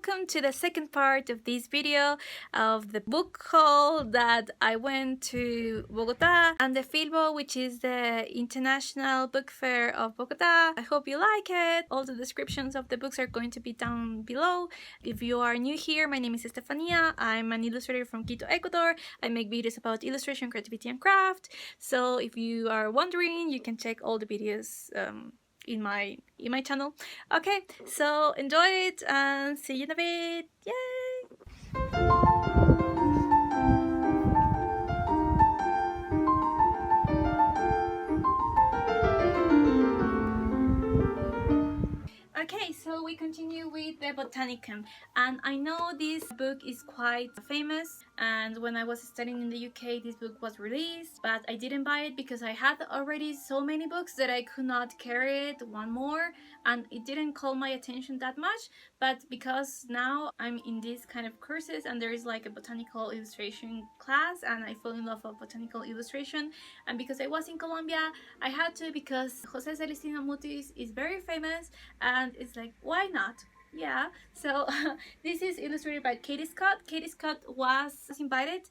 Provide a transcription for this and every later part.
welcome to the second part of this video of the book haul that I went to Bogotá and the FILBo, which is the International Book Fair of Bogotá. I hope you like it. All the descriptions of the books are going to be down below. If you are new here, my name is Estefania. I'm an illustrator from Quito, Ecuador. I make videos about illustration, creativity, and craft. So if you are wondering, you can check all the videos in my channel. Okay, so enjoy it and see you in a bit. Yay! Okay, so we continue with the Botanicum, and I know this book is quite famous, and when I was studying in the UK this book was released, but I didn't buy it because I had already so many books that I could not carry it one more, and it didn't call my attention that much. But because now I'm in these kind of courses and there is like a botanical illustration class and I fell in love with botanical illustration, and because I was in Colombia I had to, because José Celestino Mutis is very famous and it's like, why not? Yeah, so this is illustrated by Katie Scott. Katie Scott was invited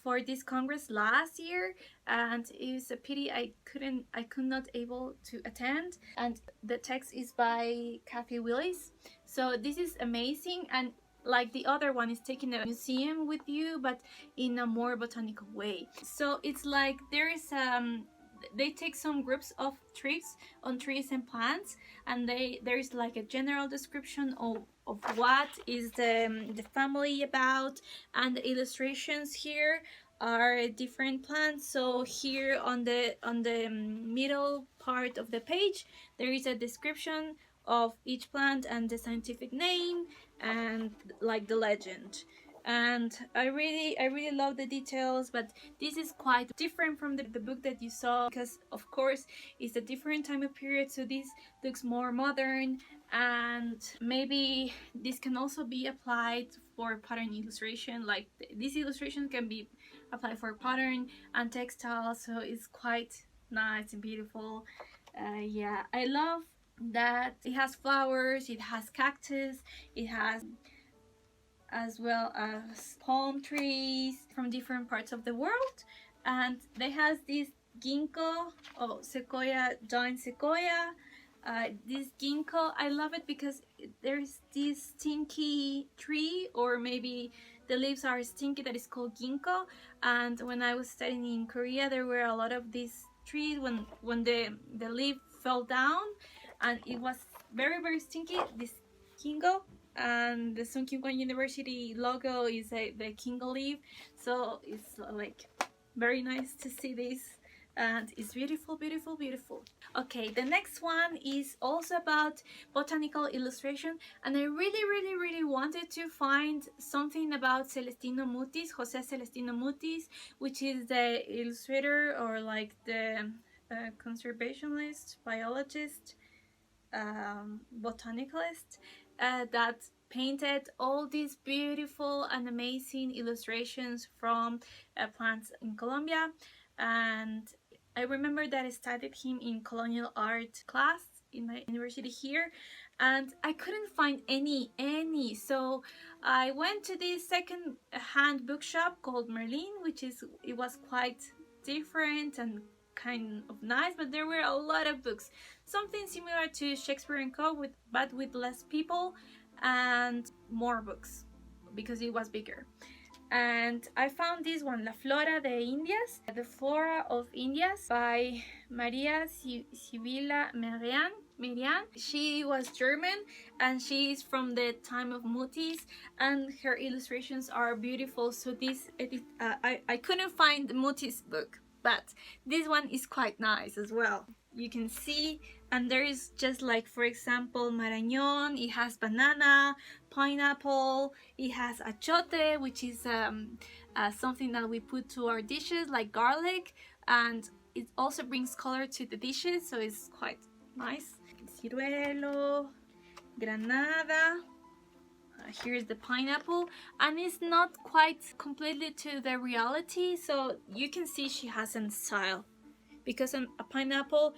for this congress last year, and it's a pity I could not able to attend. And the text is by Kathy Willis. So this is amazing, and like the other one is taking a museum with you but in a more botanical way. So it's like there is they take some groups of trees and plants, and there's like a general description of what is the family about, and the illustrations here are different plants. So here on the middle part of the page there is a description of each plant and the scientific name and like the legend. And I really love the details, but this is quite different from the book that you saw, because of course it's a different time of period, so this looks more modern, and maybe this can also be applied for pattern illustration. Like this illustration can be applied for pattern and textile, so it's quite nice and beautiful. Yeah, I love that it has flowers, it has cactus, it has as well as palm trees from different parts of the world, and they has this ginkgo or sequoia, giant sequoia. This ginkgo, I love it because there's this stinky tree, or maybe the leaves are stinky, that is called ginkgo. And when I was studying in Korea there were a lot of these trees when the leaf fell down and it was very stinky, this ginkgo. And the Sungkyunkwan University logo is the ginkgo leaf, so it's like very nice to see this, and it's beautiful. Okay, the next one is also about botanical illustration, and I really wanted to find something about Celestino Mutis, José Celestino Mutis, which is the illustrator, or like the conservationist, biologist, botanicalist, that painted all these beautiful and amazing illustrations from plants in Colombia. And I remember that I studied him in colonial art class in my university here, and I couldn't find any. So I went to this second-hand bookshop called Merlin, it was quite different and kind of nice, but there were a lot of books, something similar to Shakespeare and Co, but with less people and more books because it was bigger. And I found this one, La Flora de Indias, The Flora of Indias, by Maria Sibylla Merian. She was German and she is from the time of Mutis, and her illustrations are beautiful. So this I couldn't find the Mutis book, but this one is quite nice as well. You can see, and there is just like, for example, marañón, it has banana, pineapple, it has achote, which is something that we put to our dishes like garlic, and it also brings color to the dishes, so it's quite nice. Ciruelo, granada, here's the pineapple, and it's not quite completely to the reality, so you can see she has a style, because a pineapple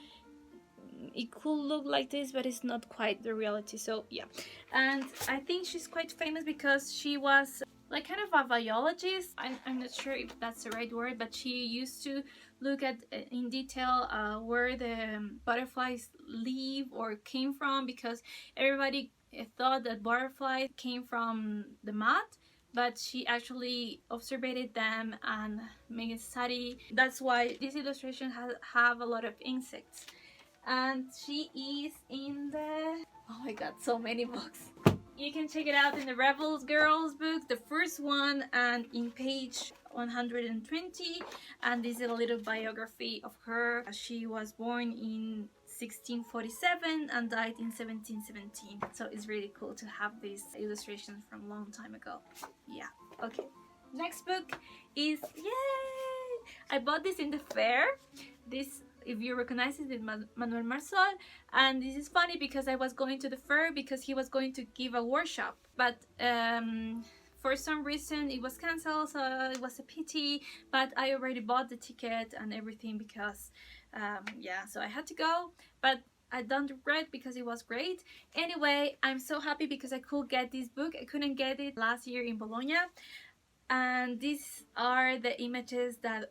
it could look like this, but it's not quite the reality. So yeah, and I think she's quite famous because she was like kind of a biologist. I'm not sure if that's the right word, but she used to look at in detail where the butterflies live or came from, because everybody thought that butterflies came from the mud, but she actually observed them and made a study. That's why this illustration have a lot of insects. And she is in the, oh my god, so many books. You can check it out in the Rebels Girls book, the first one, and in page 120. And this is a little biography of her. She was born in 1647 and died in 1717. So it's really cool to have these illustrations from a long time ago. Yeah, okay. Next book is, yay! I bought this in the fair. This, if you recognize it, is Manuel Marsol. And this is funny because I was going to the fair because he was going to give a workshop, but for some reason it was cancelled, so it was a pity. But I already bought the ticket and everything because yeah, so I had to go, but I don't regret because it was great. Anyway, I'm so happy because I could get this book. I couldn't get it last year in Bologna. And these are the images that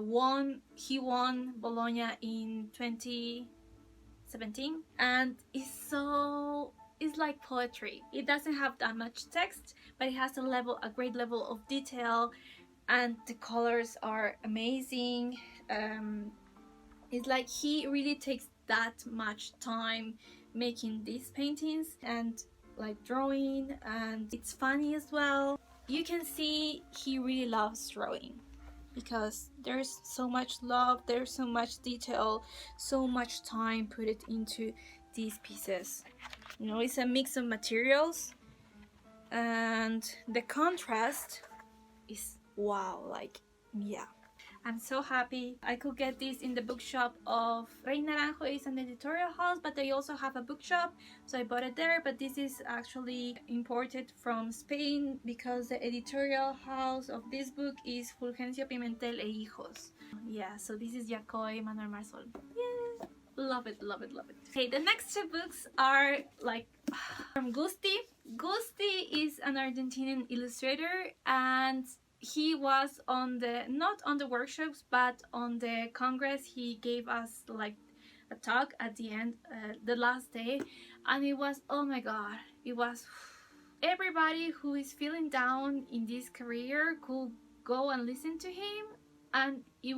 he won Bologna in 2017, and it's like poetry. It doesn't have that much text, but it has a great level of detail, and the colors are amazing. It's like he really takes that much time making these paintings and like drawing, and it's funny as well. You can see he really loves drawing because there's so much love, there's so much detail, so much time put it into these pieces. You know, it's a mix of materials, and the contrast is wow, like, yeah. I'm so happy I could get this in the bookshop of Rey Naranjo. Is an editorial house, but they also have a bookshop, so I bought it there. But this is actually imported from Spain because the editorial house of this book is Fulgencio Pimentel e Hijos. Yeah, so this is Yacoy Manuel Marsol. Yeah, love it, love it, love it. Okay, the next two books are like from Gusti. Gusti is an Argentinian illustrator, and he was on the, not on the workshops, but on the congress. He gave us like a talk at the end, the last day, and it was, oh my god, it was, everybody who is feeling down in this career could go and listen to him, and he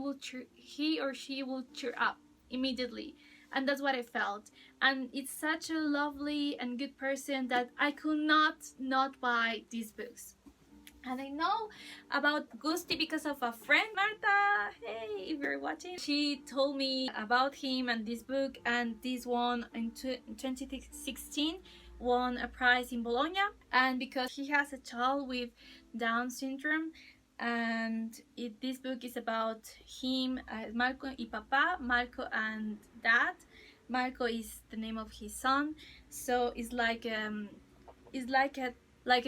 or she will cheer up immediately. And that's what I felt. And it's such a lovely and good person that I could not buy these books. And I know about Gusti because of a friend, Marta. Hey, if you're watching, she told me about him and this book, and this one in 2016 won a prize in Bologna. And because he has a child with Down syndrome, and this book is about him, Marco y Papá, Marco and Dad. Marco is the name of his son, so it's like a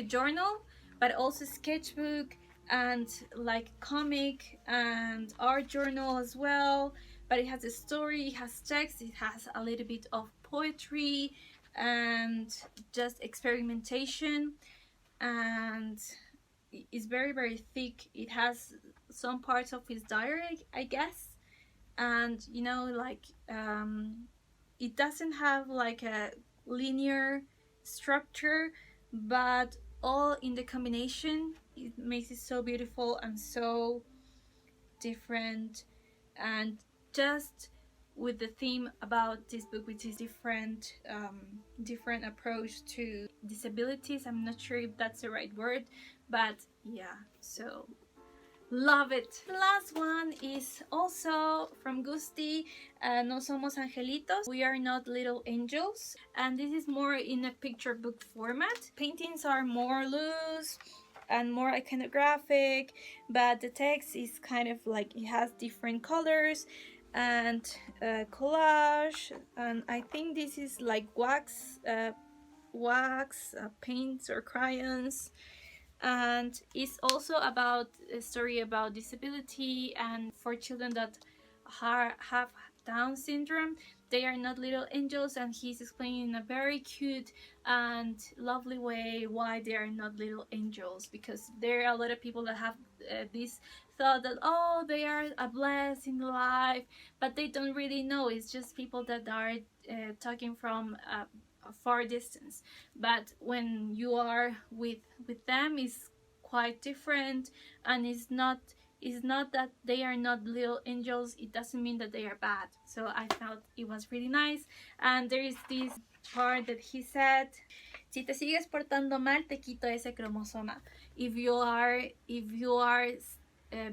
journal, but also sketchbook and like comic and art journal as well. But it has a story, it has text, it has a little bit of poetry and just experimentation, and it's very, very thick. It has some parts of his diary, I guess, and you know, like it doesn't have like a linear structure, but all in the combination it makes it so beautiful and so different. And just with the theme about this book, which is different approach to disabilities, I'm not sure if that's the right word, but yeah, so love it. The last one is also from Gusti, No Somos Angelitos, We Are Not Little Angels, and this is more in a picture book format. Paintings are more loose and more iconographic, but the text is kind of like, it has different colors and collage, and I think this is like wax paints or crayons. And it's also about a story about disability and for children that have Down syndrome. They are not little angels, and he's explaining in a very cute and lovely way why they are not little angels, because there are a lot of people that have this thought that, oh, they are a blessing in life, but they don't really know. It's just people that are talking from a far distance, but when you are with them, it's quite different. And it's not that they are not little angels, it doesn't mean that they are bad. So I thought it was really nice. And there is this part that he said, si te sigues portando mal, te quito ese cromosoma. If you are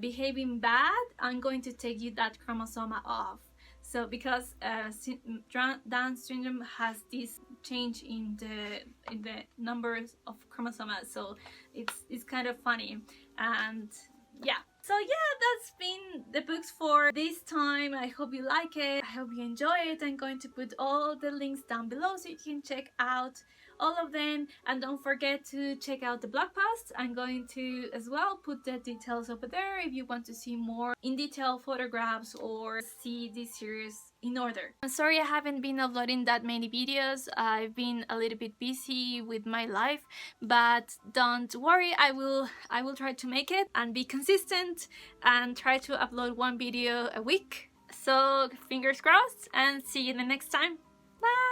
behaving bad, I'm going to take you that chromosoma off. So because Down syndrome has this change in the numbers of chromosomes, so it's kind of funny. And yeah, so yeah, that's been the books for this time. I hope you like it, I hope you enjoy it. I'm going to put all the links down below so you can check out all of them, and don't forget to check out the blog post. I'm going to as well put the details over there if you want to see more in detail photographs or see this series in order. I'm sorry I haven't been uploading that many videos. I've been a little bit busy with my life, but don't worry, I will try to make it and be consistent and try to upload one video a week. So fingers crossed, and see you the next time. Bye!